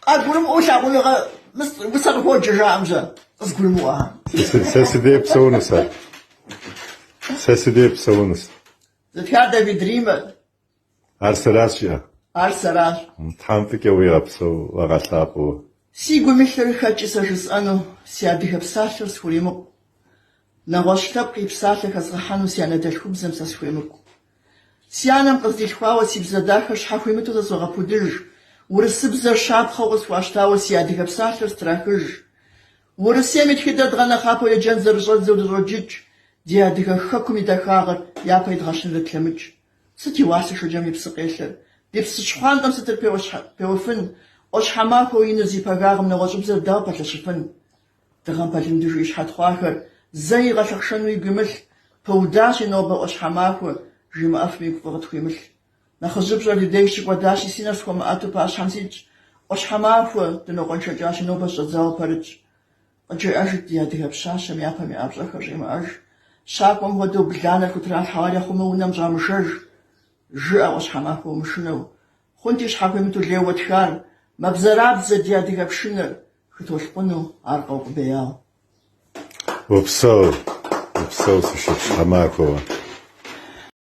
أقول أوش أقول مس هو جرامزة أقول موها سيدي بسونس سيدي بسونس هذا بدريمة أرسلاشيا أرسلاش تحمفك ويا بسو وغلابو سيقول مثل خاتشيس أنو سيادي بساشر سوريمو نغوش تبقي بساشر كزغحانو سيانا دلخوب زمسا سوريمو سيانام قصدي الخواوة سيبزاداخر شحاخوي متو تزوغا بودرج ورسبزر شاب خوغس واشتاوة سيادي بساشر ستراخج ورسيمت كده دغانا خابو يجان زرجل زود روجيج ديادي خاكومي داخاغر يابا يدغاشن رتلمج ستي واسي شجام يبسقيشر دي بسشخوان دم ستر بيوفن أش حماكو ينزي بغاغم نغوشب زر دابا تشفن دغان بالين دجو يشحات خواخر زي غشخشنو يقمل بوداشي نوبا أش حماكو جيما أفمي كفغت خيمل نخزب زر ديشي وداشي سيناس كوما أتو باش حمسيج أش حماكو دنو شجاشي نوبا شزاو برج أجي أجد ديادي بشاشة ميابا ميابزاخر جيما أج شاكم ودو بلدانا كتران حوالي خمونا مجامشج جاء أش حماكو مشنو خنتيش حاكو متو ليوة خار مبزراب زديادي بشنر خطوش بنو عرقو قبياو وبسو سشب حماكو